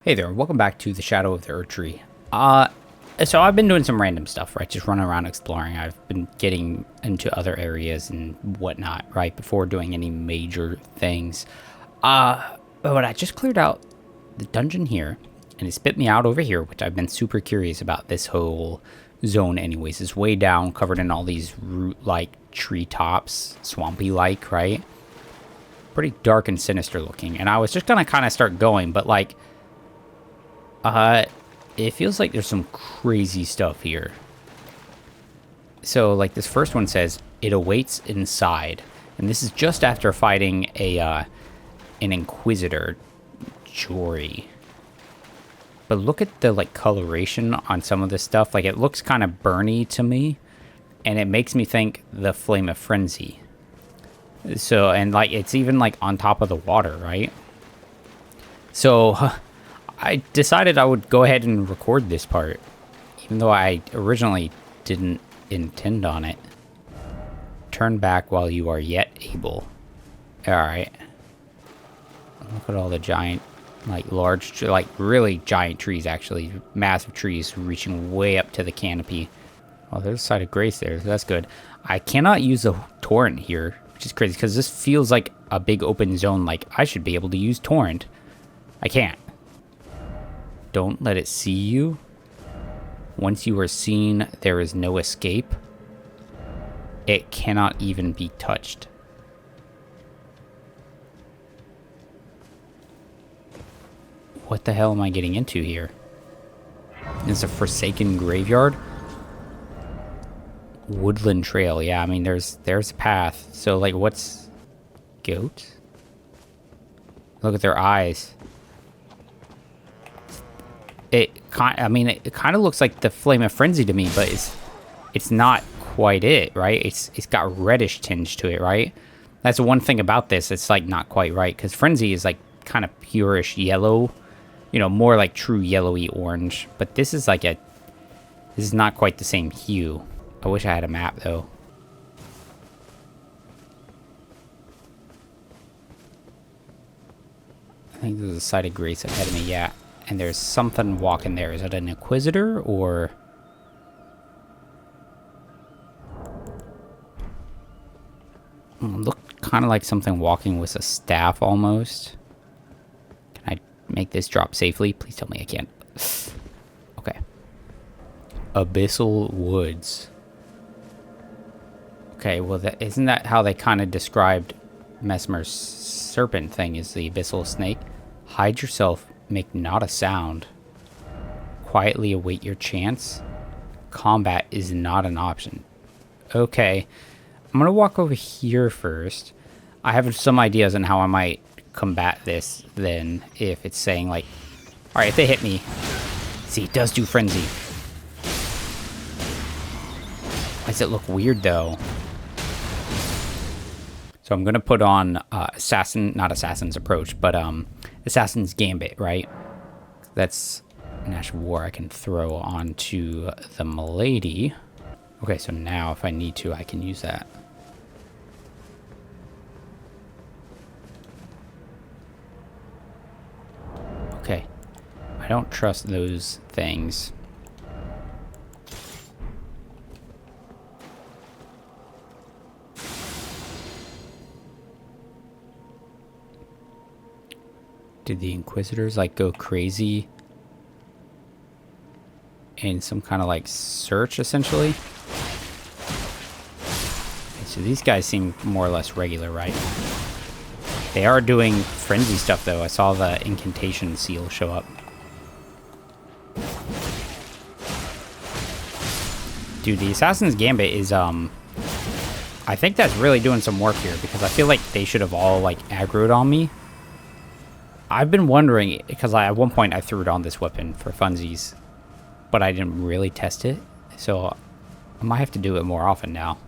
Hey there, welcome back to the Shadow of the Erdtree. So I've been doing some random stuff, right? Just running around exploring. I've been getting into other areas and whatnot, right? Before doing any major things. But I just cleared out the dungeon here, and it spit me out over here, which I've been super curious about this whole zone anyways. It's way down, covered in all these root-like treetops, swampy-like, right? Pretty dark and sinister looking. And I was just gonna kind of start going, but like, it feels like there's some crazy stuff here. So, like, this first one says, it awaits inside. And this is just after fighting an Inquisitor, Jory. But look at the, like, coloration on some of this stuff. Like, it looks kind of burny to me. And it makes me think the Flame of Frenzy. So, and, like, it's even, like, on top of the water, right? So, I decided I would go ahead and record this part, even though I originally didn't intend on it. Turn back while you are yet able. Alright. Look at all the giant, like, large, like, really giant trees, actually. Massive trees reaching way up to the canopy. Oh, there's a site of grace there, so that's good. I cannot use the torrent here, which is crazy, because this feels like a big open zone. Like, I should be able to use torrent. I can't. Don't let it see you. Once you are seen, there is no escape. It cannot even be touched. What the hell am I getting into here? It's a forsaken graveyard? Woodland trail. Yeah, I mean, there's a path. So, like, what's... Goat? Look at their eyes. It kind of looks like the Flame of Frenzy to me, but it's not quite it, right? It's got reddish tinge to it, right? That's the one thing about this. It's like not quite right, because Frenzy is like kind of purish yellow, you know, more like true yellowy orange. But this is like this is not quite the same hue. I wish I had a map though. I think there's a site of grace ahead of me. Yeah. And there's something walking there. Is that an Inquisitor or... Look kind of like something walking with a staff almost. Can I make this drop safely? Please tell me I can't. Okay. Abyssal Woods. Okay, well, isn't that how they kind of described Mesmer's serpent thing, is the Abyssal Snake? Hide yourself. Make not a sound. Quietly await your chance. Combat is not an option. Okay. I'm gonna walk over here first. I have some ideas on how I might combat this then, if it's saying like... Alright, if they hit me... See, it does do frenzy. Why does it look weird though? So I'm gonna put on not Assassin's Approach, but Assassin's Gambit, right? That's an Ash of War I can throw onto the Milady. Okay, so now if I need to, I can use that. Okay. I don't trust those things. Did the Inquisitors, like, go crazy in some kind of, like, search, essentially? Okay, so these guys seem more or less regular, right? They are doing frenzy stuff, though. I saw the incantation seal show up. Dude, the Assassin's Gambit is, I think that's really doing some work here, because I feel like they should have all, like, aggroed on me. I've been wondering, because at one point I threw it on this weapon for funsies, but I didn't really test it, so I might have to do it more often now.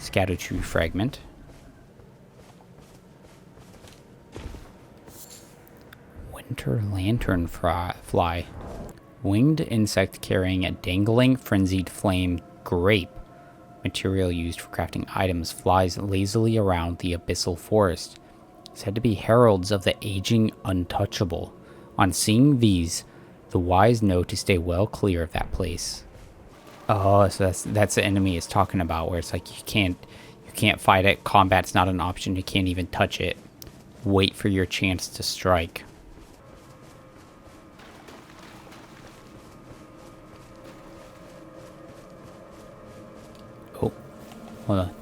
Scadutree Fragment. Winter Lantern Fly. Winged insect carrying a dangling frenzied flame grape. Material used for crafting items flies lazily around the abyssal forest. Said to be heralds of the aging untouchable. On seeing these, the wise know to stay well clear of that place. Oh, so that's the enemy is talking about, where it's like you can't fight it. Combat's not an option. You can't even touch it. Wait for your chance to strike. Oh, hold on.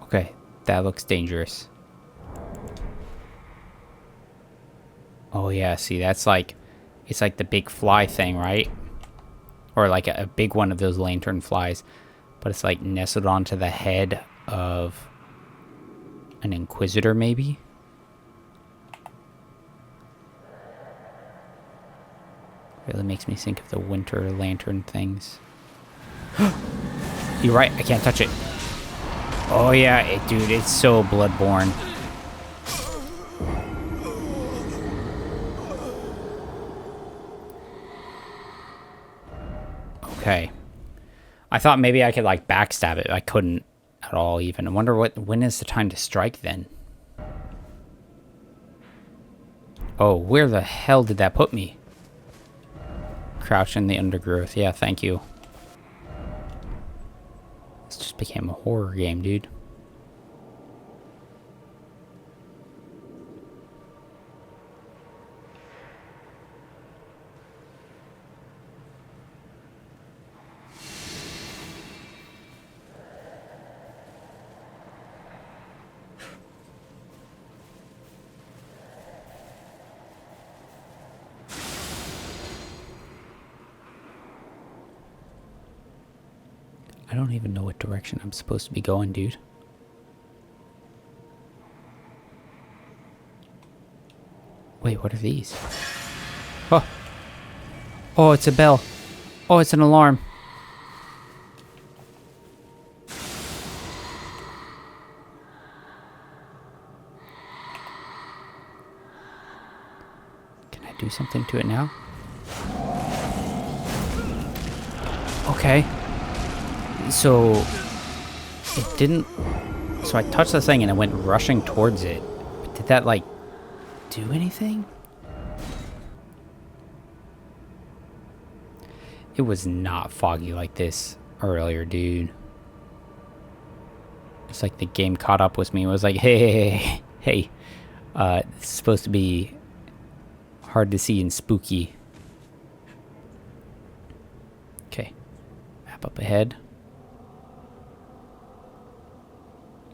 Okay, that looks dangerous. Oh yeah, see, that's like, it's like the big fly thing, right? Or like a big one of those lantern flies. But it's like nestled onto the head of an inquisitor, maybe? Really makes me think of the winter lantern things. You're right, I can't touch it. Oh yeah, dude, it's so bloodborne. Okay. I thought maybe I could like backstab it. I couldn't at all even. I wonder when is the time to strike then? Oh, where the hell did that put me? Crouch in the undergrowth. Yeah, thank you. This just became a horror game, dude. I don't even know what direction I'm supposed to be going, dude. Wait, what are these? Oh! Oh, it's a bell. Oh, it's an alarm. Can I do something to it now? Okay. So it didn't. So I touched the thing and it went rushing towards it. But did that like do anything? It was not foggy like this earlier, dude. It's like the game caught up with me. It was like, hey, it's supposed to be hard to see and spooky. Okay, map up ahead.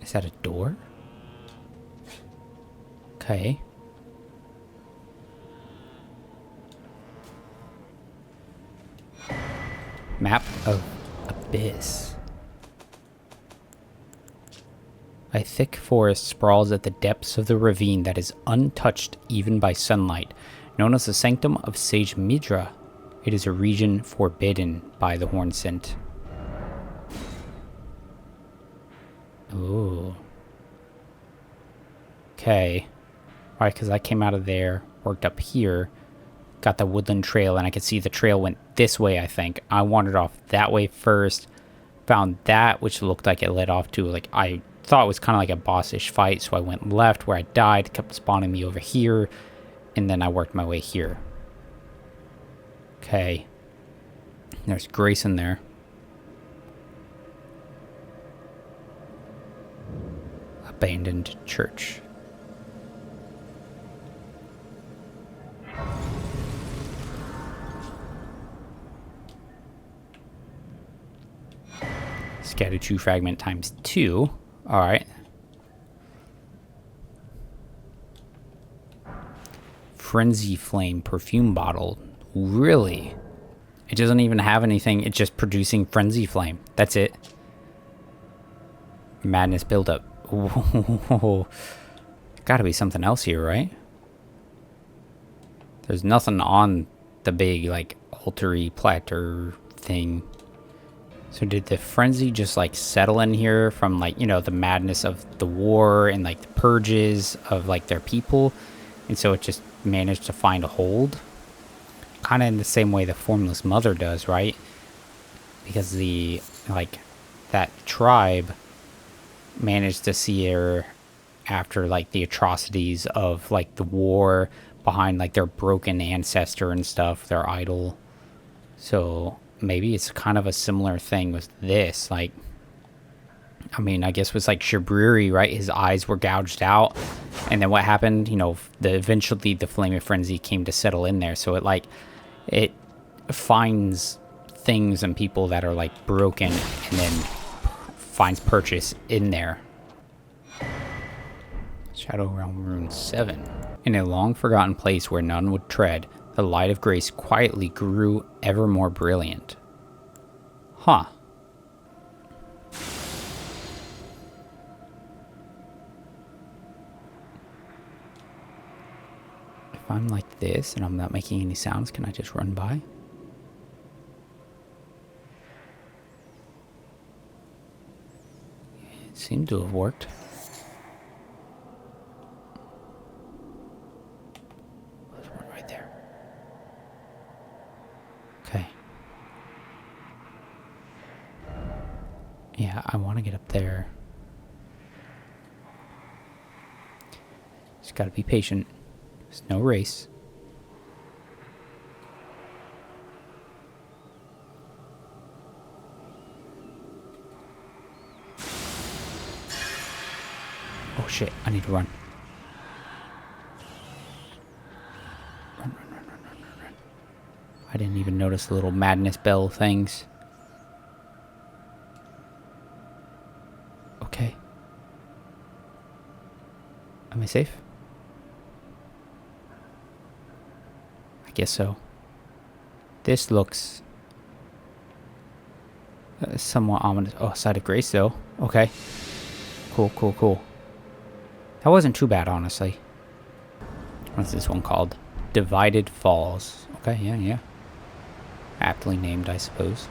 Is that a door? Okay. Map of Abyss. A thick forest sprawls at the depths of the ravine that is untouched even by sunlight. Known as the Sanctum of Sage Midra, it is a region forbidden by the Horn Scent. Ooh. Okay. Alright, because I came out of there, worked up here, got the woodland trail, and I could see the trail went this way, I think. I wandered off that way first, found that, which looked like it led off to, like, I thought it was kind of like a boss-ish fight, so I went left where I died, kept spawning me over here, and then I worked my way here. Okay. There's Grace in there. Abandoned church. Scattered true fragment times 2. Alright. Frenzy flame perfume bottle. Really? It doesn't even have anything. It's just producing frenzy flame. That's it. Madness buildup. Whoa. Gotta be something else here, right? There's nothing on the big, like, altar-y platter thing. So did the frenzy just, like, settle in here from, like, you know, the madness of the war and, like, the purges of, like, their people? And so it just managed to find a hold? Kind of in the same way the Formless Mother does, right? Because the, like, that tribe managed to see her after like the atrocities of like the war behind like their broken ancestor and stuff, their idol. So maybe it's kind of a similar thing with this. Like, I mean, I guess with like Shabriri, right? His eyes were gouged out, and then what happened? You know, eventually the flame of frenzy came to settle in there. So it finds things and people that are like broken, and then finds purchase in there. Shadow Realm Rune 7. In a long-forgotten place where none would tread, the light of grace quietly grew ever more brilliant. Huh. If I'm like this and I'm not making any sounds, can I just run by? It seemed to have worked. There's one right there. Okay. Yeah, I want to get up there. Just gotta be patient. There's no race. Oh shit, I need to run. Run. I didn't even notice the little madness bell things. Okay. Am I safe? I guess so. This looks somewhat ominous. Oh, Side of Grace though. Okay. Cool. That wasn't too bad, honestly. What's this one called? Divided Falls. Okay, yeah. Aptly named, I suppose.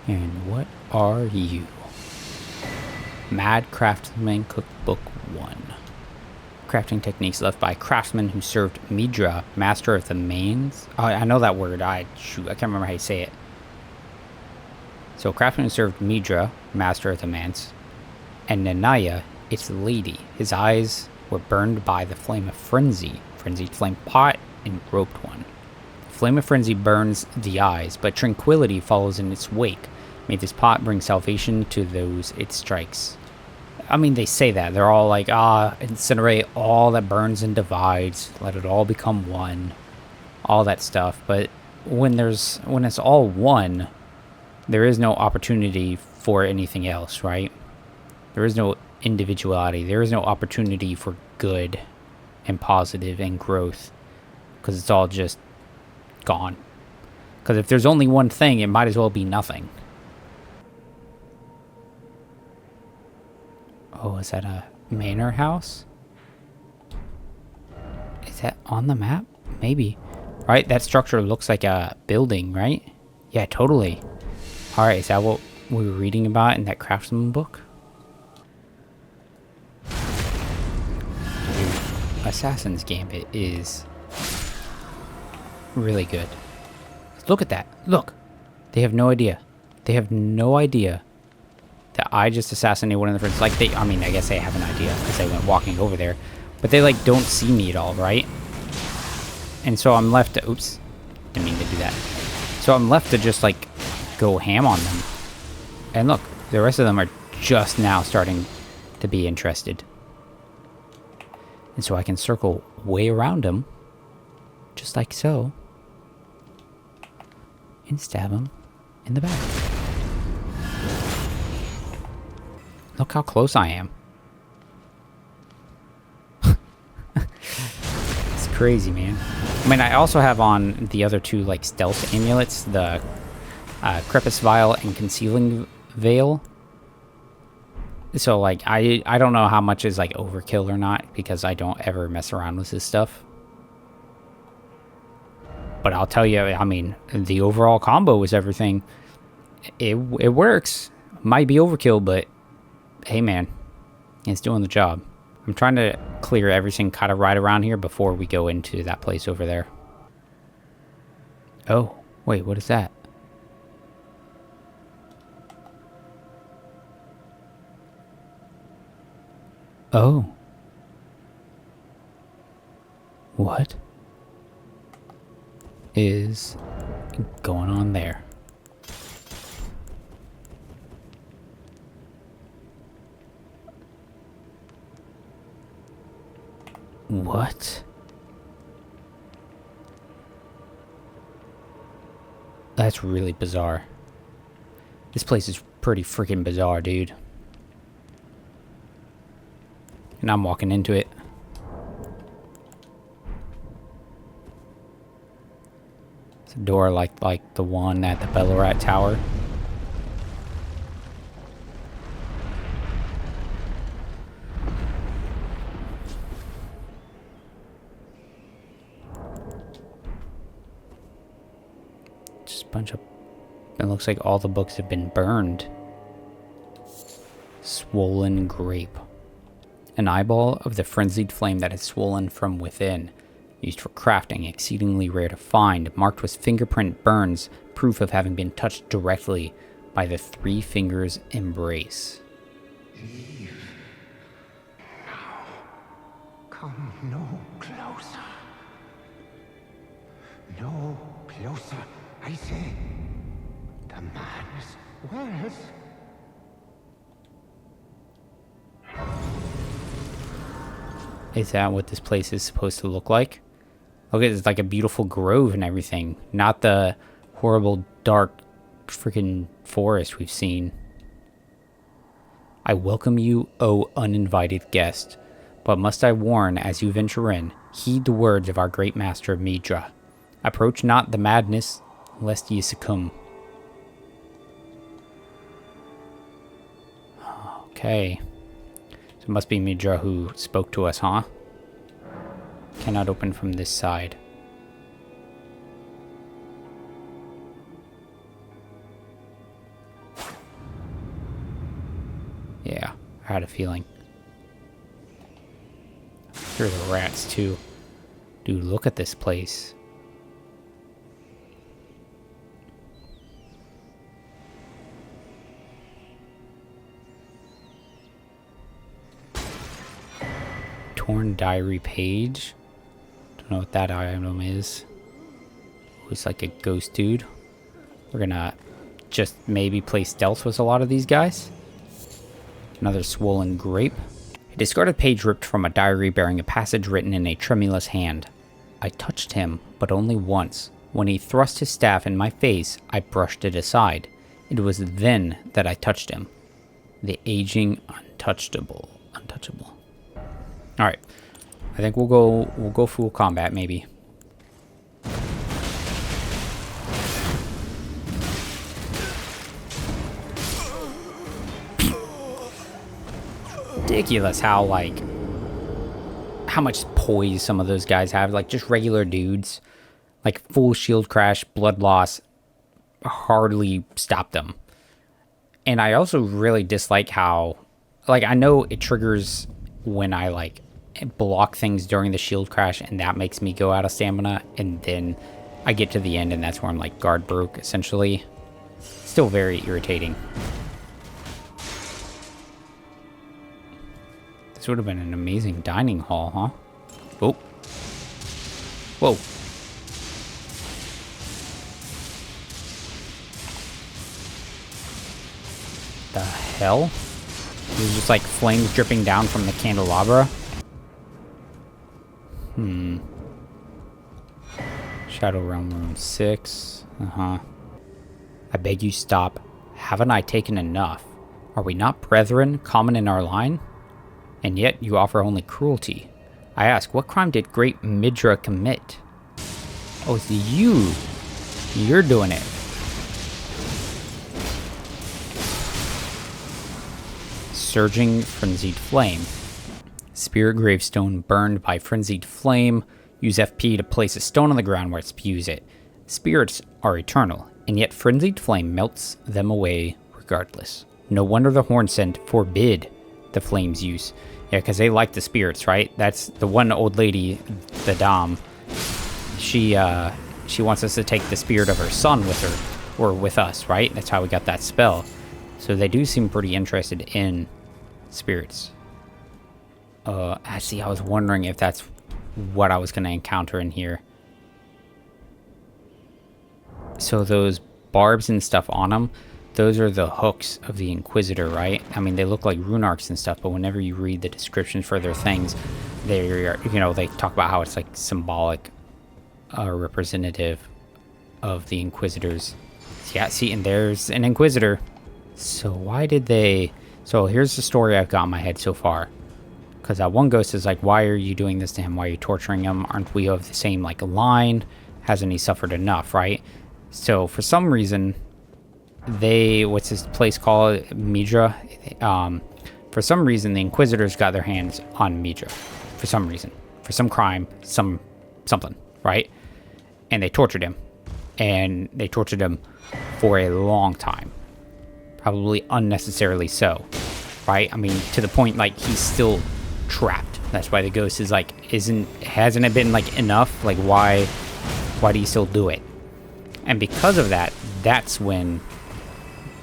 And what are you? Mad Craftsman Cookbook 1. Crafting techniques left by craftsmen who served Midra, master of the Manse. Oh, I know that word. I can't remember how you say it. So, craftsman who served Midra, master of the Manse, and Nanaya, its lady. His eyes were burned by the flame of frenzy. Frenzied flame pot and roped one. The flame of frenzy burns the eyes, but tranquility follows in its wake. May this pot bring salvation to those it strikes. I mean, they say that. They're all like, incinerate all that burns and divides. Let it all become one. All that stuff. But when it's all one, there is no opportunity for anything else, right? There is no individuality. There is no opportunity for good and positive and growth. Because it's all just gone. Because if there's only one thing, it might as well be nothing. Oh, is that a manor house? Is that on the map? Maybe. Right, that structure looks like a building, right? Yeah, totally. Alright, is that what we were reading about in that craftsman book? Dude, Assassin's Gambit is really good. Look at that. Look. They have no idea. They have no idea that I just assassinated one of the friends. Like, I mean, I guess they have an idea because they went walking over there. But they, like, don't see me at all, right? And so I'm left to... Oops. Didn't mean to do that. So I'm left to just, like, go ham on them. And look, the rest of them are just now starting to be interested. And so I can circle way around them. Just like so. And stab them in the back. Look how close I am. It's crazy, man. I mean, I also have on the other two, like, stealth amulets. The Crepice Vial and Concealing Veil. So, like, I don't know how much is, like, overkill or not. Because I don't ever mess around with this stuff. But I'll tell you, I mean, the overall combo is everything. It works. Might be overkill, but... Hey man, it's doing the job. I'm trying to clear everything kind of right around here before we go into that place over there. Oh, wait, what is that? Oh. What is going on there? What? That's really bizarre. This place is pretty freaking bizarre, dude. And I'm walking into it. It's a door like the one at the Ballarat Tower. Just a bunch of... It looks like all the books have been burned. Swollen grape. An eyeball of the frenzied flame that had swollen from within. Used for crafting, exceedingly rare to find, marked with fingerprint burns, proof of having been touched directly by the three fingers' embrace. Leave. Now. Come no closer. No closer, I say. The man's words. Is that what this place is supposed to look like? Look, it's like a beautiful grove and everything. Not the horrible, dark, freaking forest we've seen. I welcome you, O uninvited guest. But must I warn, as you venture in, heed the words of our great master Midra. Approach not the madness, lest ye succumb. Okay. So it must be Midra who spoke to us, huh? Cannot open from this side. Yeah, I had a feeling. Here are the rats, too. Dude, look at this place. Torn diary page. Don't know what that item is. Looks like a ghost dude. We're gonna just maybe play stealth with a lot of these guys. Another swollen grape. A discarded page ripped from a diary bearing a passage written in a tremulous hand. I touched him, but only once. When he thrust his staff in my face, I brushed it aside. It was then that I touched him. The aging untouchable. Alright. I think we'll go full combat maybe. Ridiculous how much poise some of those guys have. Like just regular dudes. Like full shield crash, blood loss. Hardly stopped them. And I also really dislike how, like, I know it triggers when I like block things during the shield crash, and that makes me go out of stamina, and then I get to the end and that's where I'm like guard broke essentially. Still very irritating. This would have been an amazing dining hall, huh? Oh. Whoa. The hell? There's just like flames dripping down from the candelabra. Shadow Realm Room 6. I beg you stop. Haven't I taken enough? Are we not brethren, common in our line? And yet you offer only cruelty. I ask, what crime did great Midra commit? Oh, it's you. You're doing it. Surging frenzied flame. Spirit gravestone burned by frenzied flame. Use FP to place a stone on the ground where it spews it. Spirits are eternal, and yet frenzied flame melts them away regardless. No wonder the horn scent forbid the flame's use. Yeah, because they like the spirits, right? That's the one old lady, the Dom. She wants us to take the spirit of her son with her, or with us, right? That's how we got that spell. So they do seem pretty interested in spirits. Actually, I was wondering if that's what I was going to encounter in here. So those barbs and stuff on them, those are the hooks of the Inquisitor, right? I mean, they look like rune arcs and stuff, but whenever you read the descriptions for their things, they're, you know, they talk about how it's like symbolic, representative of the Inquisitors. Yeah, see, and there's an Inquisitor. So why did they... So here's the story I've got in my head so far. Because that one ghost is like, why are you doing this to him? Why are you torturing him? Aren't we of the same, like, line? Hasn't he suffered enough, right? So for some reason, they... What's this place called? Midra? For some reason, the Inquisitors got their hands on Midra. For some reason. For some crime. Something, right? And they tortured him. And they tortured him for a long time. Probably unnecessarily so, right? I mean, to the point, like, he's still trapped. That's why the ghost is like, hasn't it been, like, enough? Like, why do you still do it? And because of that, that's when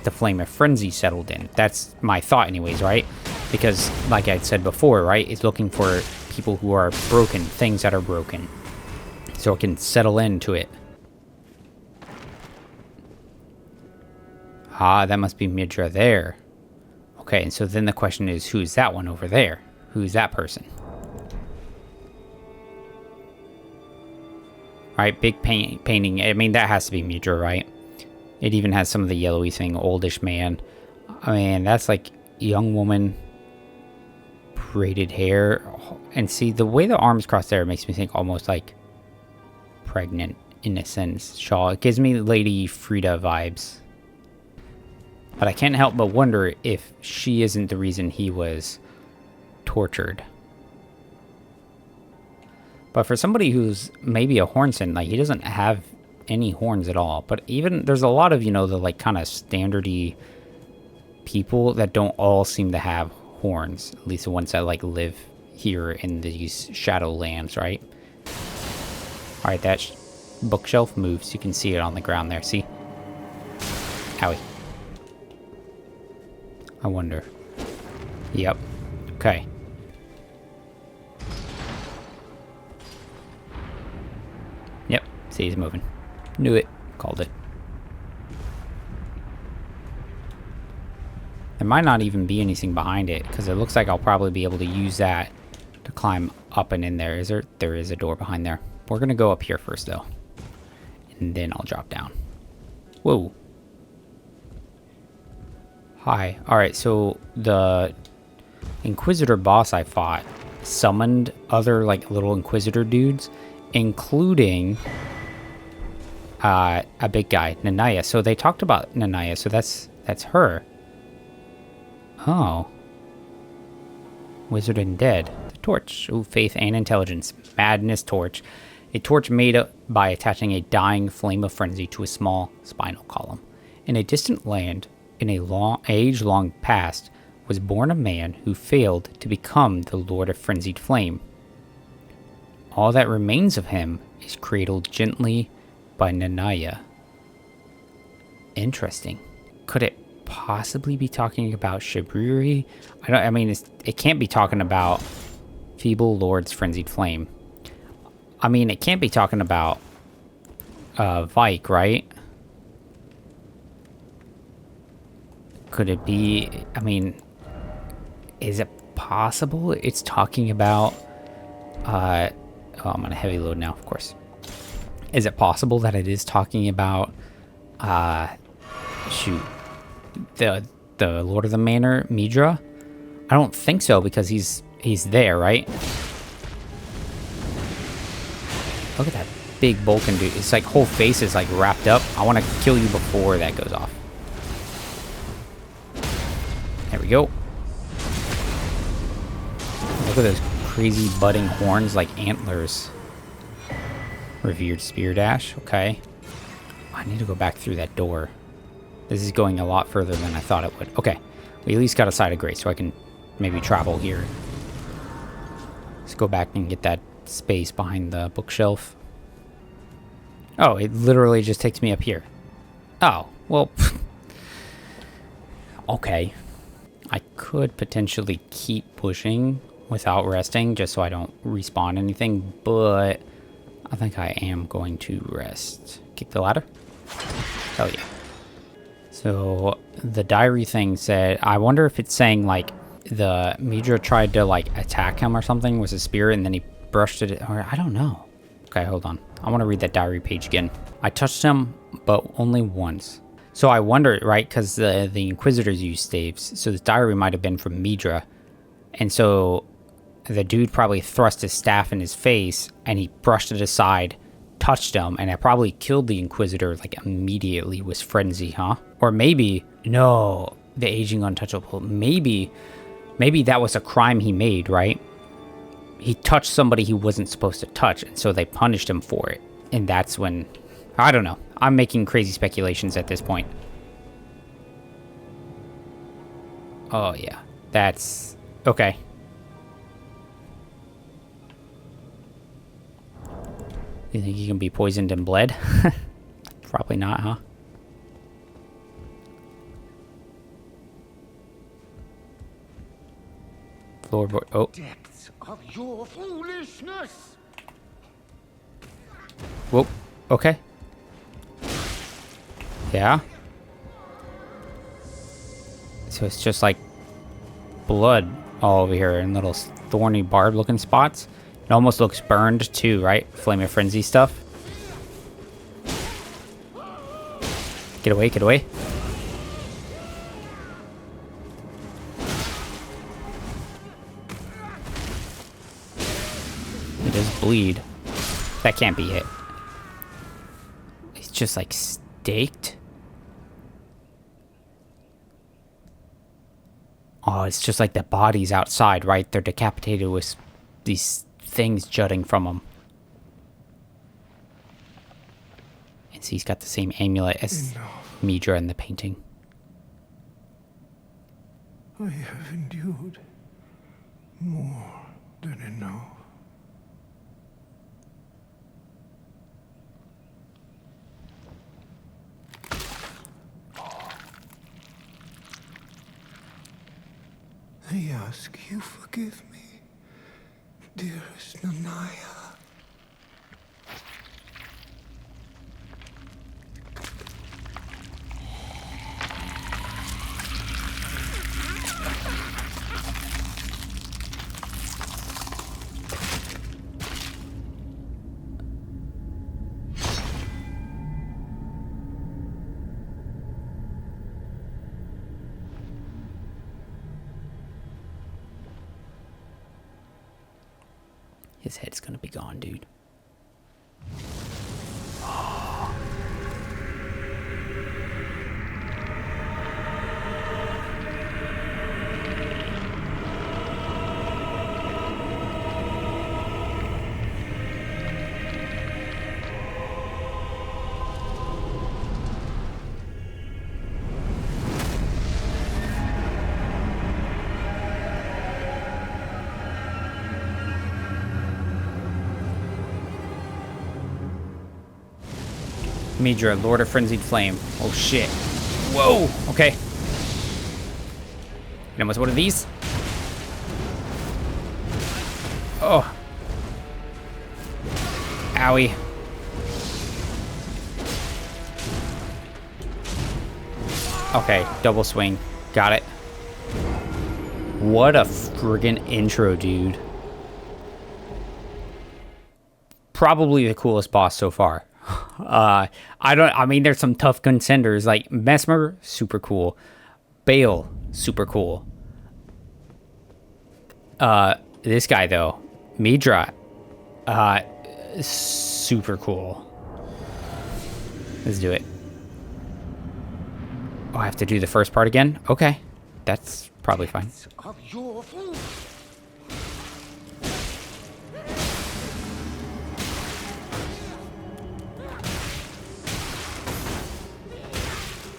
the flame of frenzy settled in. That's my thought anyways, right? Because, like I said before, right, it's looking for people who are broken, things that are broken, so it can settle into it. Ah, that must be Midra there. Okay, and so then the question is, who's that one over there? Who's that person? Right, big painting. I mean, that has to be Midra, right? It even has some of the yellowy thing, oldish man. I mean, that's like young woman, braided hair. And see, the way the arms cross there makes me think almost like pregnant in a sense. Shawl. It gives me Lady Frida vibes. But I can't help but wonder if she isn't the reason he was tortured. But for somebody who's maybe a hornson, like, he doesn't have any horns at all. But even, there's a lot of, you know, the, like, kind of standardy people that don't all seem to have horns. At least the ones that, like, live here in these Shadowlands, right? Alright, that bookshelf moves. You can see it on the ground there, see? Owie. I wonder. Yep. Okay. Yep. See, he's moving. Knew it. Called it. There might not even be anything behind it, because it looks like I'll probably be able to use that to climb up and in there. Is there? There is a door behind there. We're going to go up here first, though. And then I'll drop down. Whoa. Hi. Alright, so the Inquisitor boss I fought summoned other, like, little Inquisitor dudes, including a big guy, Nanaya. So they talked about Nanaya, so that's her. Oh. Wizard and Dead. The torch. Ooh, faith and intelligence. Madness torch. A torch made up by attaching a dying flame of frenzy to a small spinal column. In a distant land, in a age-long past, was born a man who failed to become the Lord of Frenzied Flame. All that remains of him is cradled gently by Nanaya. Interesting. Could it possibly be talking about Shabriri? I mean, it can't be talking about Feeble Lord's Frenzied Flame. I mean, it can't be talking about Vike, right? Could it be, I mean, is it possible it's talking about, oh, I'm on a heavy load now, of course. Is it possible that it is talking about, shoot, the Lord of the Manor, Midra? I don't think so, because he's there, right? Look at that big Vulcan dude. It's like whole face is like wrapped up. I want to kill you before that goes off. There we go. Look at those crazy budding horns like antlers. Revered Spear Dash. Okay. I need to go back through that door. This is going a lot further than I thought it would. Okay. We at least got a side of grace, so I can maybe travel here. Let's go back and get that space behind the bookshelf. Oh, it literally just takes me up here. Oh, well. Okay. I could potentially keep pushing, without resting, just so I don't respawn anything, but I think I am going to rest. Kick the ladder? Hell yeah. So the diary thing said, I wonder if it's saying like the Midra tried to like attack him or something with a spear and then he brushed it, or I don't know. Okay, hold on. I want to read that diary page again. I touched him, but only once. So I wonder, right, because the Inquisitors use staves, so this diary might have been from Midra. And so the dude probably thrust his staff in his face, and he brushed it aside, touched him, and it probably killed the Inquisitor, like, immediately with frenzy, huh? Or maybe, no, the aging untouchable, maybe that was a crime he made, right? He touched somebody he wasn't supposed to touch, and so they punished him for it. And that's when, I don't know. I'm making crazy speculations at this point. Oh, yeah. That's... okay. You think he can be poisoned and bled? Probably not, huh? Floorboard... oh. Depths of your foolishness. Whoa. Okay. Yeah. So it's just like blood all over here in little thorny barb looking spots. It almost looks burned too, right? Flame of Frenzy stuff. Get away, get away. It does bleed. That can't be it. It's just like staked. Oh, it's just like the bodies outside, right? They're decapitated with these things jutting from them. And see, he's got the same amulet as Midra in the painting. I have endured more than enough. I ask you forgive me, dearest Nanaya. His head's gonna be gone, dude. Midra, Lord of Frenzied Flame. Oh shit. Whoa! Okay. Hit him with one of these. Oh. Owie. Okay, double swing. Got it. What a friggin' intro, dude. Probably the coolest boss so far. I mean, there's some tough contenders, like Mesmer, super cool. Bale, super cool. This guy, though, Midra, super cool. Let's do it. Oh, I have to do the first part again? Okay. That's probably fine. Of your food.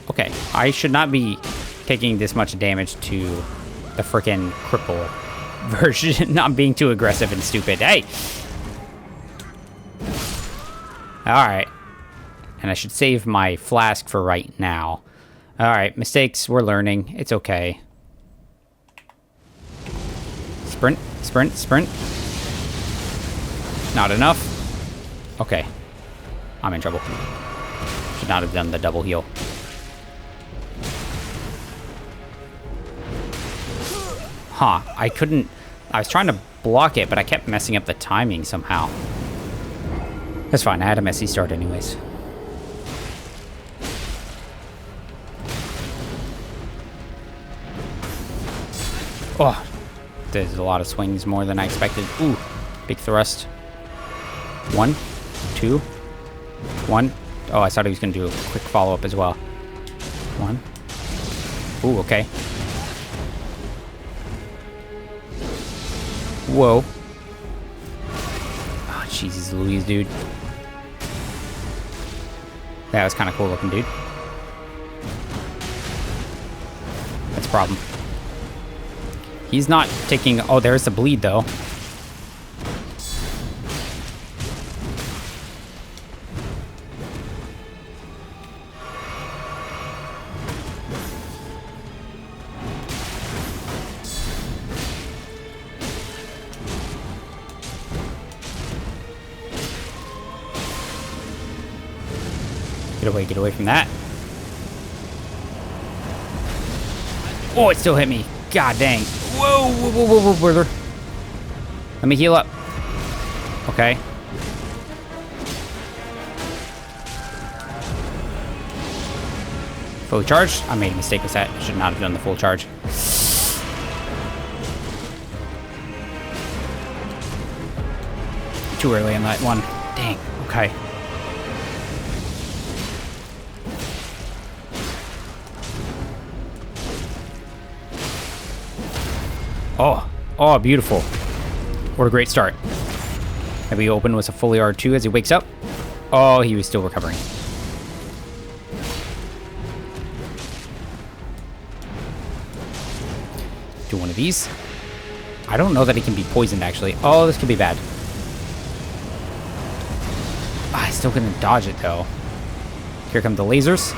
Okay, I should not be taking this much damage to the frickin' cripple version. Not being too aggressive and stupid. Hey! Alright. And I should save my flask for right now. Alright, mistakes, we're learning. It's okay. Sprint, sprint, sprint. Not enough. Okay. I'm in trouble. Should not have done the double heal. Huh. I couldn't... I was trying to block it, but I kept messing up the timing somehow. That's fine. I had a messy start anyways. Oh. There's a lot of swings, more than I expected. Ooh. Big thrust. 1, 2, 1. Oh, I thought he was going to do a quick follow-up as well. 1. Ooh, okay. Whoa. Oh, Jesus Louise, dude. That was kind of cool looking, dude. That's a problem. He's not taking... Oh, there's the bleed, though. Get away from that. Oh, it still hit me. God dang. Whoa, whoa, whoa, whoa, whoa, brother. Let me heal up. Okay. Fully charged. I made a mistake with that. I should not have done the full charge. Too early on that one. Dang. Okay. Oh, beautiful. What a great start. Have we opened with a fully R2 as he wakes up? Oh, he was still recovering. Do one of these. I don't know that he can be poisoned, actually. Oh, this could be bad. I'm still gonna dodge it, though. Here come the lasers.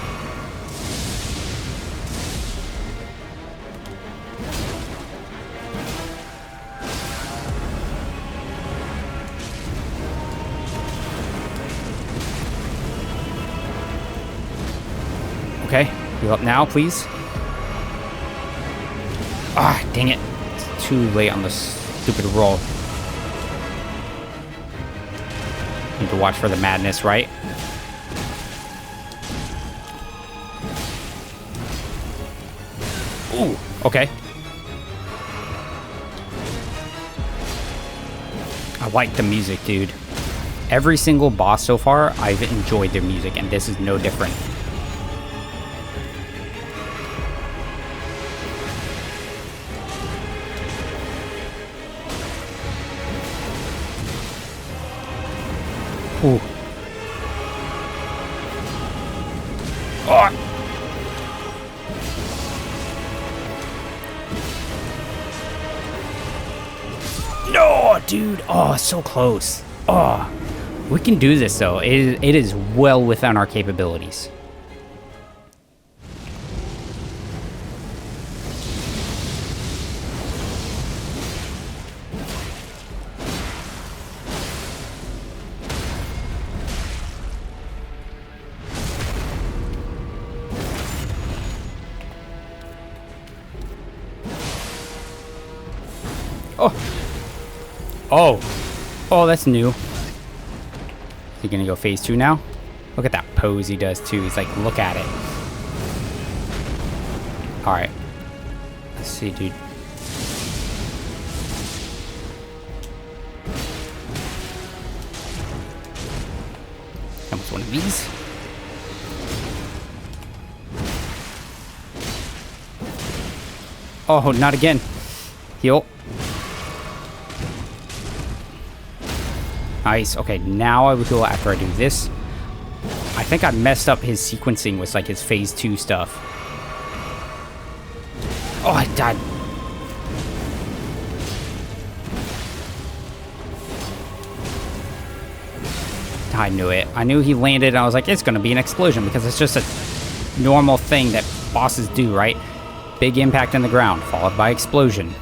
Okay, heal up now, please. Ah, dang it. It's too late on the stupid roll. Need to watch for the madness, right? Ooh, okay. I like the music, dude. Every single boss so far, I've enjoyed their music, and this is no different. Ooh. Oh. No, dude. Oh, so close. Oh. We can do this, though. It is well within our capabilities. Oh, that's new. Is he gonna go phase 2 now? Look at that pose he does too. He's like, look at it. Alright. Let's see, dude. Almost one of these. Oh, not again. Heal. Nice. Okay, now I would heal after I do this. I think I messed up his sequencing with like his phase 2 stuff. Oh, I died. I knew it. I knew he landed and I was like, it's gonna be an explosion because it's just a normal thing that bosses do, right? Big impact on the ground, followed by explosion.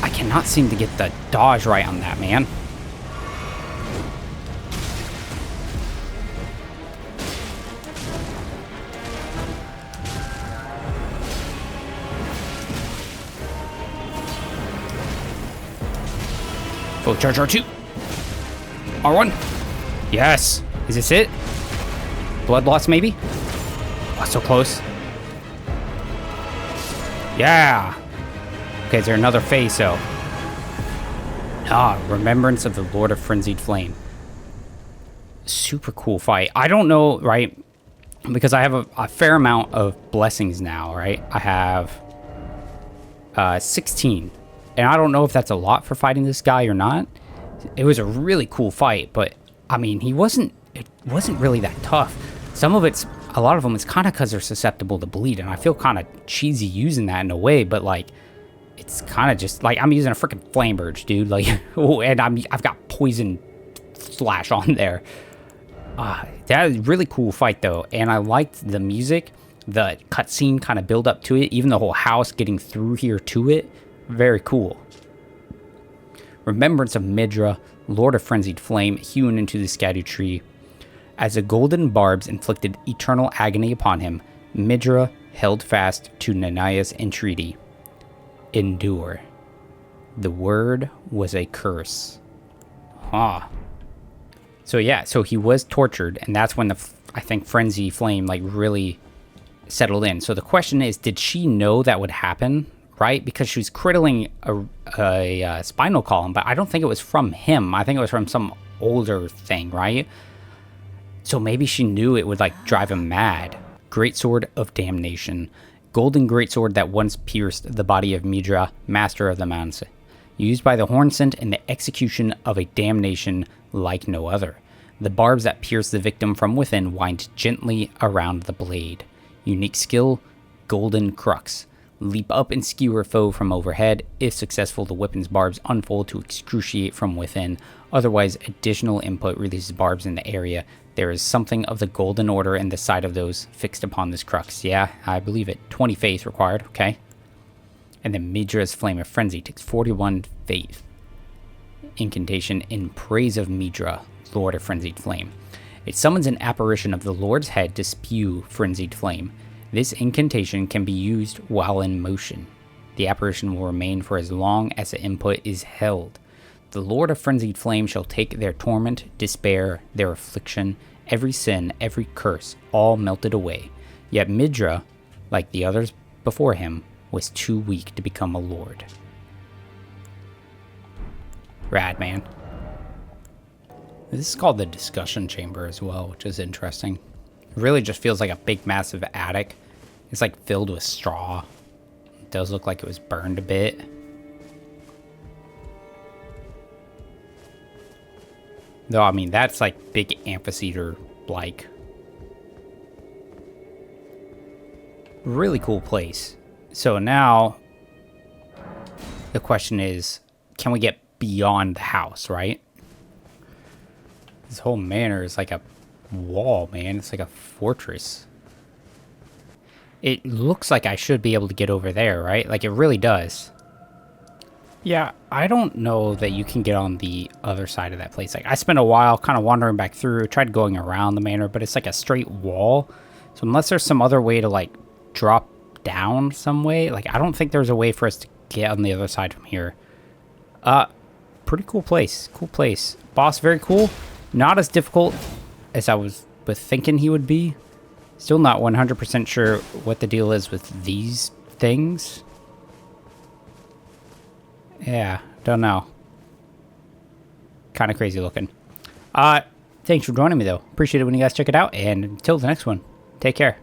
I cannot seem to get the dodge right on that, man. Full charge R2. R1. Yes. Is this it? Blood loss, maybe? Oh, so close. Yeah. Okay, is there another phase, though? Ah, Remembrance of the Lord of Frenzied Flame. Super cool fight. I don't know, right? Because I have a fair amount of blessings now, right? I have 16. And I don't know if that's a lot for fighting this guy or not. It was a really cool fight, but I mean, it wasn't really that tough. A lot of them, it's kind of because they're susceptible to bleed, and I feel kind of cheesy using that in a way, but like, it's kind of just like I'm using a freaking flame burge, dude. Like, oh, and I've got poison slash on there. That was a really cool fight though, and I liked the music, the cutscene kind of build up to it, even the whole house getting through here to it. Very cool. Remembrance of Midra, Lord of Frenzied Flame, hewn into the Erdtree. As the golden barbs inflicted eternal agony upon him, Midra held fast to Nanaya's entreaty. Endure. The word was a curse. So yeah, so he was tortured, and that's when I think Frenzy Flame like really settled in. So the question is, did she know that would happen, right? Because she was crittling a spinal column, but I don't think it was from him. I think it was from some older thing, right? So maybe she knew it would like drive him mad. Greatsword of Damnation. Golden greatsword that once pierced the body of Midra, master of the Manse. Used by the Hornsent in the execution of a damnation like no other. The barbs that pierce the victim from within wind gently around the blade. Unique skill, Golden Crux. Leap up and skewer foe from overhead. If successful, the weapon's barbs unfold to excruciate from within. Otherwise, additional input releases barbs in the area. There is something of the golden order in the side of those fixed upon this crux. Yeah, I believe it. 20 faith required, okay. And then Midra's Flame of Frenzy takes 41 faith. Incantation in praise of Midra, Lord of Frenzied Flame. It summons an apparition of the Lord's head to spew frenzied flame. This incantation can be used while in motion. The apparition will remain for as long as the input is held. The Lord of Frenzied Flame shall take their torment, despair, their affliction, every sin, every curse, all melted away. Yet Midra, like the others before him, was too weak to become a lord. Rad, man. This is called the Discussion Chamber as well, which is interesting. It really just feels like a big, massive attic. It's like filled with straw. It does look like it was burned a bit. Though, I mean, that's like big amphitheater-like. Really cool place. So now, the question is, can we get beyond the house, right? This whole manor is like a wall, man. It's like a fortress. It looks like I should be able to get over there, right? Like, it really does. Yeah, I don't know that you can get on the other side of that place. Like, I spent a while kind of wandering back through, tried going around the manor, but it's like a straight wall. So unless there's some other way to, like, drop down some way, like, I don't think there's a way for us to get on the other side from here. Pretty cool place. Cool place. Boss, very cool. Not as difficult as I was thinking he would be. Still not 100% sure what the deal is with these things. Yeah, don't know. Kind of crazy looking. Thanks for joining me, though. Appreciate it when you guys check it out. And until the next one, take care.